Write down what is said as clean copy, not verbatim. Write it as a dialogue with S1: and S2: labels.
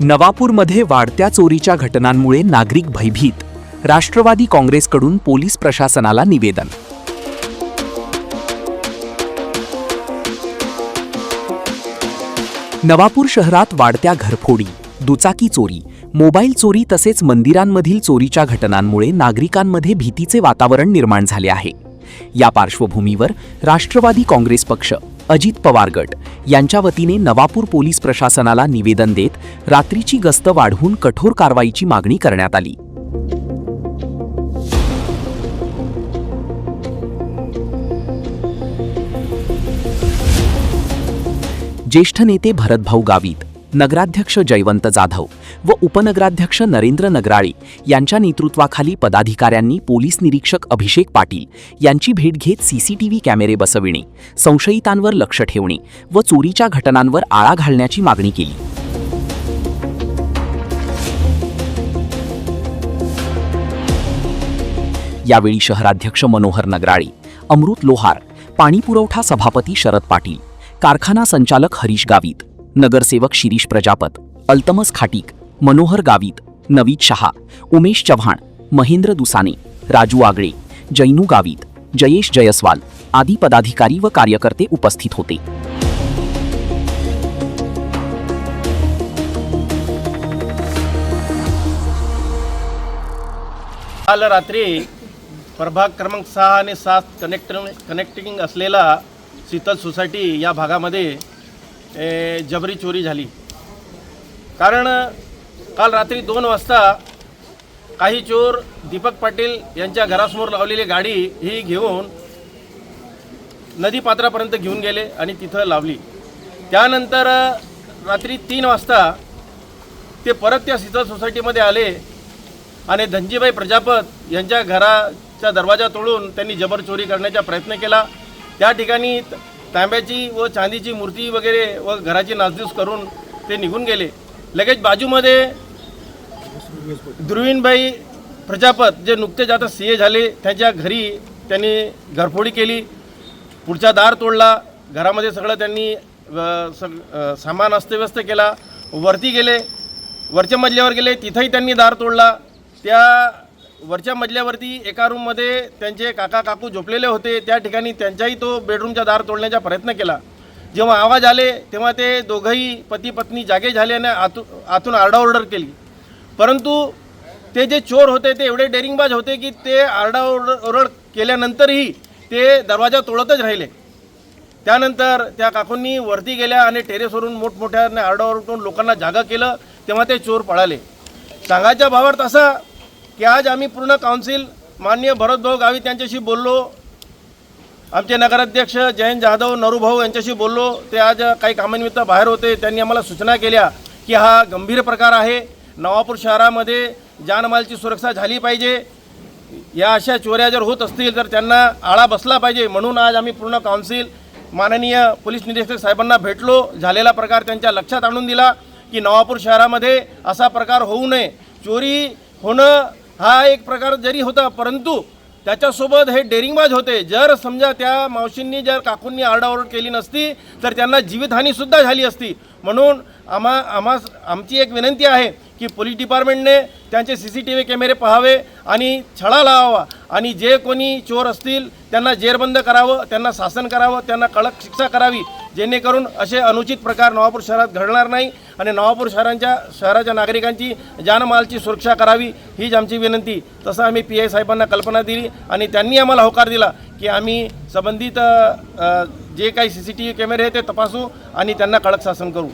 S1: नवापूरमध्ये वाढत्या चोरीच्या घटनांमुळे नागरिक भयभीत. राष्ट्रवादी काँग्रेसकडून पोलीस प्रशासनाला निवेदन. नवापूर शहरात वाढत्या घरफोडी, दुचाकी चोरी, मोबाईल चोरी तसेच मंदिरांमधील चोरीच्या घटनांमुळे नागरिकांमध्ये भीतीचे वातावरण निर्माण झाले आहे. या पार्श्वभूमीवर राष्ट्रवादी काँग्रेस पक्ष, अजित पवार गट यांच्या वतीने नवापूर पोलीस प्रशासनाला निवेदन देत रात्रीची गस्त वाढवून कठोर कारवाईची मागणी करण्यात आली. ज्येष्ठ नेते भरतभाऊ गावित, नगराध्यक्ष जयवंत जाधव व उपनगराध्यक्ष नरेंद्र नगराळे यांच्या नेतृत्वाखाली पदाधिकाऱ्यांनी पोलीस निरीक्षक अभिषेक पाटील यांची भेट घेत सीसीटीव्ही कॅमेरे बसविणे, संशयितांवर लक्ष ठेवणे व चोरीच्या घटनांवर आळा घालण्याची मागणी केली. यावेळी शहराध्यक्ष मनोहर नगराळे, अमृत लोहार, पाणीपुरवठा सभापती शरद पाटील, कारखाना संचालक हरीश गावित, नगरसेवक शिरीष प्रजापत, अल्तमस खाटीक, मनोहर गावित, नवीद शहा, उमेश चव्हाण, महेंद्र दुसाने, राजू आगळे, जैनू गावित, जयेश जयस्वाल आदी पदाधिकारी व कार्यकर्ते उपस्थित होते.
S2: काल रात्री प्रभाग क्रमांक 6 आणि 7 कनेक्टिंग असलेला शीतल सोसायटी या भागामध्ये जबरी चोरी झाली. कारण काल रात्री 2 वाजता काही चोर दीपक पाटील यांच्या घरासमोर लावलेली गाडी ही घेऊन नदीपात्रापर्यंत घेऊन गेले आणि तिथं लावली. त्यानंतर रात्री 3 वाजता ते परत त्या शीतल सोसायटीमध्ये आले आणि धनजीभाई प्रजापत यांच्या घराचा दरवाजा तोडून त्यांनी जबर चोरी करण्याचा प्रयत्न केला. त्या ठिकाणी तांब्याची व चांदीची मूर्ती वगैरे व घराची नासधूस करून ते निघून गेले. लगेच बाजूमध्ये ध्रुवीनभाई प्रजापत जे नुकतेच आता सीए झाले त्यांच्या घरी त्यांनी घरफोडी केली, पुढचा दार तोडला, घरामध्ये सगळं त्यांनी सामान अस्तव्यस्त केला. वरती गेले, वरच्या मजल्यावर गेले, तिथंही त्यांनी दार तोडला. त्या वरच्या मजल्यावरती एका रूममध्ये त्यांचे काका काकू झोपलेले होते, त्या ठिकाणी त्यांच्याही तो बेडरूमचा दार तोडण्याचा प्रयत्न केला. जेव्हा आवाज आले तेव्हा ते दोघंही पती पत्नी जागे झाले आणि आतून आरडाओरड केली. परंतु ते जे चोर होते ते एवढे डेरिंगबाज होते की ते आरडाओरड केल्यानंतरही ते दरवाजा तोडतच राहिले. त्यानंतर त्या काकूंनी वरती गेल्या आणि टेरेसवरून मोठमोठ्याने आरडाओरड करून लोकांना जागा केलं. तेव्हा ते चोर पळाले. सांगायच्या भावार्थ असा की आज आम्ही पूर्ण काउन्सिल माननीय भरतभाऊ गावित यांच्याशी बोललो, आमचे नगराध्यक्ष जयंत जाधव नरूभाऊ यांच्याशी बोललो. ते आज काही कामानिमित्त बाहेर होते. त्यांनी आम्हाला सूचना केल्या की हा गंभीर प्रकार आहे, नवापूर शहरामध्ये जानमालची सुरक्षा झाली पाहिजे, या अशा चोऱ्या जर होत असतील तर त्यांना आळा बसला पाहिजे. म्हणून आज आम्ही पूर्ण काउन्सिल माननीय पोलीस निरीक्षक साहेबांना भेटलो. झालेला प्रकार त्यांच्या लक्षात आणून दिला की नवापूर शहरामध्ये असा प्रकार होऊ नये. चोरी होणं हा एक प्रकार जरी होता, परंतु त्याच्यासोबत हे डेरिंगबाज होते. जर समजा त्या मावशींनी जर काकूंनी आरडाओरड केली नसती तर त्यांना जीवितहानीसुद्धा झाली असती. म्हणून आमची एक विनंती आहे की पोलीस डिपार्टमेंटने त्यांचे CCTV कॅमेरे पाहावे आणि छळा लावावा आणि जे कोणी चोर असतील त्यांना जेरबंद करावं, त्यांना शासन करावं, त्यांना कडक शिक्षा करावी, जेणेकरून असे अनुचित प्रकार नवापूर शहरात घडणार नाही आणि नवापूर शहराच्या नागरिकांची जानमालची सुरक्षा करावी हीच आमची विनंती. तसं आम्ही PI साहेबांना कल्पना दिली आणि त्यांनी आम्हाला होकार दिला की आम्ही संबंधित जे काही CCTV कॅमेरे आहेत ते तपासू आणि त्यांना कडक शासन करू.